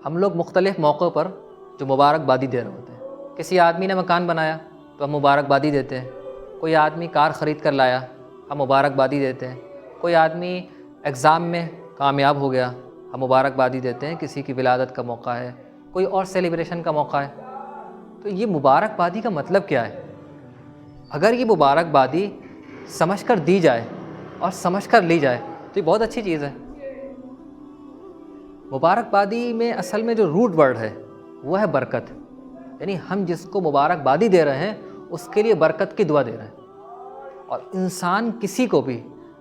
ہم لوگ مختلف موقعوں پر جو مبارکبادی دے رہے ہوتے ہیں. کسی آدمی نے مکان بنایا تو ہم مبارکبادی دیتے ہیں. کوئی آدمی کار خرید کر لایا ہم مبارکبادی دیتے ہیں. کوئی آدمی ایگزام میں کامیاب ہو گیا ہم مبارکبادی دیتے ہیں. کسی کی ولادت کا موقع ہے, کوئی اور سیلیبریشن کا موقع ہے. تو یہ مبارکبادی کا مطلب کیا ہے؟ اگر یہ مبارکبادی سمجھ کر دی جائے اور سمجھ کر لی جائے تو یہ بہت اچھی چیز ہے. مبارکبادی میں اصل میں جو روٹ ورڈ ہے وہ ہے برکت. یعنی ہم جس کو مبارکبادی دے رہے ہیں اس کے لیے برکت کی دعا دے رہے ہیں. اور انسان کسی کو بھی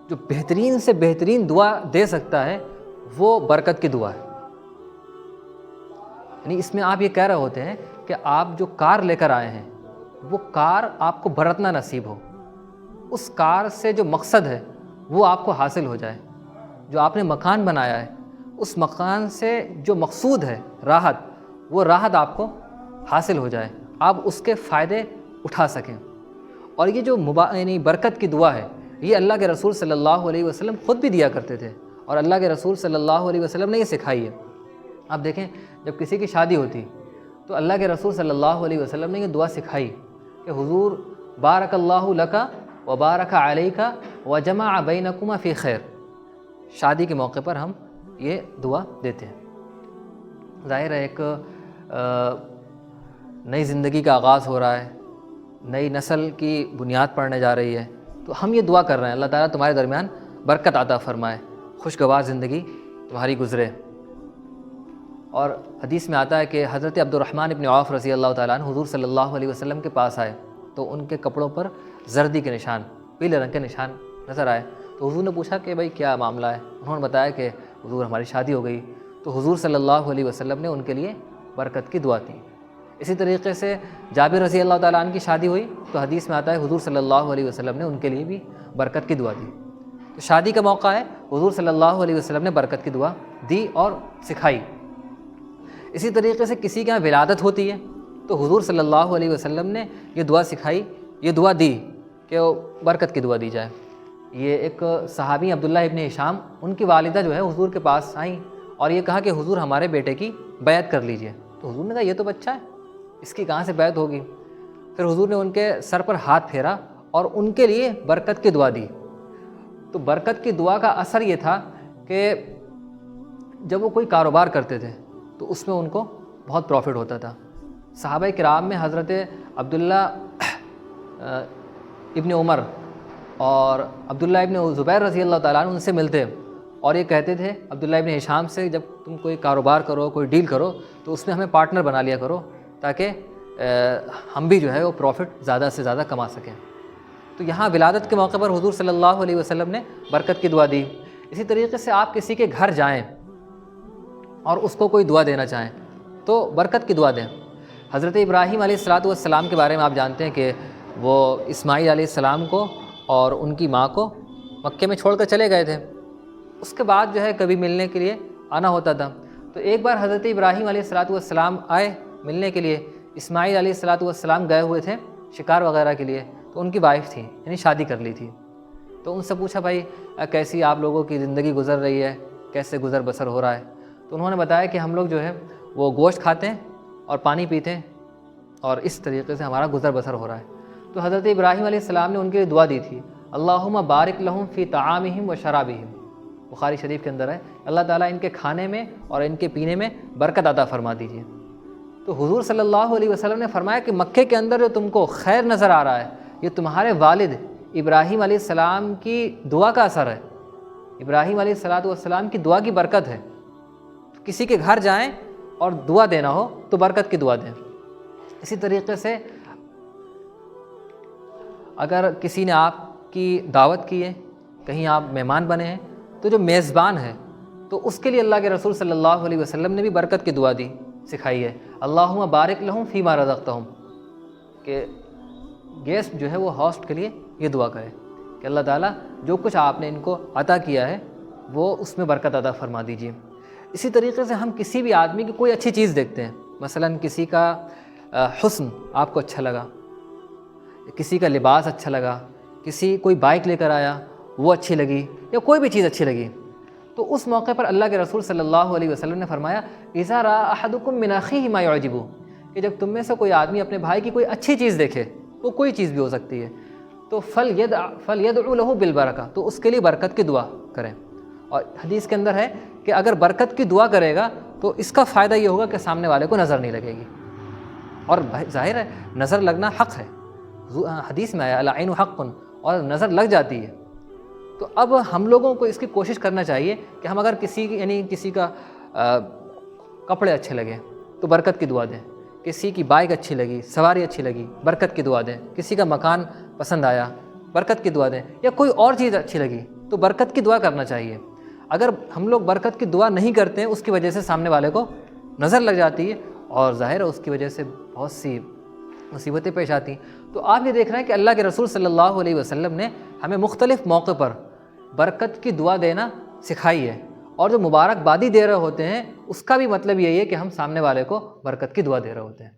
جو بہترین سے بہترین دعا دے سکتا ہے وہ برکت کی دعا ہے. یعنی اس میں آپ یہ کہہ رہے ہوتے ہیں کہ آپ جو کار لے کر آئے ہیں وہ کار آپ کو برتنا نصیب ہو, اس کار سے جو مقصد ہے وہ آپ کو حاصل ہو جائے. جو آپ نے مکان بنایا ہے اس مکان سے جو مقصود ہے راحت, وہ راحت آپ کو حاصل ہو جائے, آپ اس کے فائدے اٹھا سکیں. اور یہ جو یعنی برکت کی دعا ہے یہ اللہ کے رسول صلی اللہ علیہ وسلم خود بھی دیا کرتے تھے اور اللہ کے رسول صلی اللہ علیہ وسلم نے یہ سکھائی ہے. آپ دیکھیں جب کسی کی شادی ہوتی تو اللہ کے رسول صلی اللہ علیہ وسلم نے یہ دعا سکھائی کہ حضور بارک اللہ لکا و بارک علیکا و جمع بینکما فی خیر. شادی کے موقع پر ہم یہ دعا دیتے ہیں. ظاہر ہے ایک نئی زندگی کا آغاز ہو رہا ہے, نئی نسل کی بنیاد پڑنے جا رہی ہے, تو ہم یہ دعا کر رہے ہیں اللہ تعالیٰ تمہارے درمیان برکت عطا فرمائے, خوشگوار زندگی تمہاری گزرے. اور حدیث میں آتا ہے کہ حضرت عبد الرحمن ابن عوف رضی اللہ تعالیٰ عنہ حضور صلی اللہ علیہ وسلم کے پاس آئے تو ان کے کپڑوں پر زردی کے نشان, پیلے رنگ کے نشان نظر آئے. تو حضور نے پوچھا کہ بھائی کیا معاملہ ہے؟ انہوں نے بتایا کہ حضور ہماری شادی ہو گئی. تو حضور صلی اللہ علیہ وسلم نے ان کے لیے برکت کی دعا دی. اسی طریقے سے جابر رضی اللہ تعالیٰ عنہ کی شادی ہوئی تو حدیث میں آتا ہے حضور صلی اللہ علیہ وسلم نے ان کے لیے بھی برکت کی دعا دی. تو شادی کا موقع ہے, حضور صلی اللہ علیہ وسلم نے برکت کی دعا دی اور سکھائی. اسی طریقے سے کسی کے یہاں ولادت ہوتی ہے تو حضور صلی اللہ علیہ وسلم نے یہ دعا سکھائی, یہ دعا دی کہ برکت کی دعا دی جائے. یہ ایک صحابی عبداللہ ابن ہشام, ان کی والدہ جو ہے حضور کے پاس آئیں اور یہ کہا کہ حضور ہمارے بیٹے کی بیعت کر لیجئے. تو حضور نے کہا یہ تو بچہ ہے, اس کی کہاں سے بیعت ہوگی؟ پھر حضور نے ان کے سر پر ہاتھ پھیرا اور ان کے لیے برکت کی دعا دی. تو برکت کی دعا کا اثر یہ تھا کہ جب وہ کوئی کاروبار کرتے تھے تو اس میں ان کو بہت پروفٹ ہوتا تھا. صحابہ کرام میں حضرت عبداللہ ابن عمر اور عبداللہ ابن زبیر رضی اللہ تعالیٰ عنہ ان سے ملتے اور یہ کہتے تھے عبداللہ ابن ہشام سے, جب تم کوئی کاروبار کرو, کوئی ڈیل کرو تو اس میں ہمیں پارٹنر بنا لیا کرو تاکہ ہم بھی جو ہے وہ پروفٹ زیادہ سے زیادہ کما سکیں. تو یہاں ولادت کے موقع پر حضور صلی اللہ علیہ وسلم نے برکت کی دعا دی. اسی طریقے سے آپ کسی کے گھر جائیں اور اس کو کوئی دعا دینا چاہیں تو برکت کی دعا دیں. حضرت ابراہیم علیہ السلام کے بارے میں آپ جانتے ہیں کہ وہ اسماعیل علیہ السلام کو اور ان کی ماں کو مکے میں چھوڑ کر چلے گئے تھے. اس کے بعد جو ہے کبھی ملنے کے لیے آنا ہوتا تھا. تو ایک بار حضرت ابراہیم علیہ السلام آئے ملنے کے لیے. اسماعیل علیہ السلام گئے ہوئے تھے شکار وغیرہ کے لیے, تو ان کی وائف تھی, یعنی شادی کر لی تھی. تو ان سے پوچھا بھائی کیسی آپ لوگوں کی زندگی گزر رہی ہے, کیسے گزر بسر ہو رہا ہے؟ تو انہوں نے بتایا کہ ہم لوگ جو ہے وہ گوشت کھاتے ہیں اور پانی پیتے ہیں اور اس طریقے سے ہمارا گزر بسر ہو رہا ہے. تو حضرت ابراہیم علیہ السلام نے ان کے لیے دعا دی تھی, اللہم بارک لہم فی طعامہم و شرابہم. بخاری شریف کے اندر ہے, اللہ تعالیٰ ان کے کھانے میں اور ان کے پینے میں برکت عطا فرما دیجیے. تو حضور صلی اللہ علیہ وسلم نے فرمایا کہ مکے کے اندر جو تم کو خیر نظر آ رہا ہے یہ تمہارے والد ابراہیم علیہ السلام کی دعا کا اثر ہے, ابراہیم علیہ السلام کی دعا کی برکت ہے. تو کسی کے گھر جائیں اور دعا دینا ہو تو برکت کی دعا دیں. اسی طریقے سے اگر کسی نے آپ کی دعوت کی ہے, کہیں آپ مہمان بنے ہیں, تو جو میزبان ہے تو اس کے لیے اللہ کے رسول صلی اللہ علیہ وسلم نے بھی برکت کی دعا دی سکھائی ہے, اللہم بارک لہم فیما رزقتہم, کہ گیسٹ جو ہے وہ ہوسٹ کے لیے یہ دعا کرے کہ اللہ تعالیٰ جو کچھ آپ نے ان کو عطا کیا ہے وہ اس میں برکت عطا فرما دیجیے. اسی طریقے سے ہم کسی بھی آدمی کی کوئی اچھی چیز دیکھتے ہیں, مثلا کسی کا حسن آپ کو اچھا لگا, کسی کا لباس اچھا لگا, کوئی بائک لے کر آیا وہ اچھی لگی, یا کوئی بھی چیز اچھی لگی, تو اس موقع پر اللہ کے رسول صلی اللہ علیہ وسلم نے فرمایا اذا رأى احدکم من اخیہ ما یعجبہ، کہ جب تم میں سے کوئی آدمی اپنے بھائی کی کوئی اچھی چیز دیکھے، وہ کوئی چیز بھی ہو سکتی ہے، تو فلیدعو لہ بالبرکہ، تو اس کے لیے برکت کی دعا کریں۔ اور حدیث کے اندر ہے کہ اگر برکت کی دعا کرے گا تو اس کا فائدہ یہ ہوگا کہ سامنے والے کو نظر نہیں لگے گی، اور ظاہر ہے نظر لگنا حق ہے، حدیث میں آیا العین حق، اور نظر لگ جاتی ہے۔ تو اب ہم لوگوں کو اس کی کوشش کرنا چاہیے کہ ہم اگر کسی کا کپڑے اچھے لگے تو برکت کی دعا دیں، کسی کی بائک اچھی لگی، سواری اچھی لگی، برکت کی دعا دیں، کسی کا مکان پسند آیا، برکت کی دعا دیں، یا کوئی اور چیز اچھی لگی تو برکت کی دعا کرنا چاہیے۔ اگر ہم لوگ برکت کی دعا نہیں کرتے ہیں، اس کی وجہ سے سامنے والے کو نظر لگ جاتی ہے، اور ظاہر ہے اس کی وجہ سے بہت سی مصیبتیں پیش آتی ہیں۔ تو آپ یہ دیکھ رہے ہیں کہ اللہ کے رسول صلی اللہ علیہ وسلم نے ہمیں مختلف موقع پر برکت کی دعا دینا سکھائی ہے، اور جو مبارک بادی دے رہے ہوتے ہیں اس کا بھی مطلب یہی ہے کہ ہم سامنے والے کو برکت کی دعا دے رہے ہوتے ہیں۔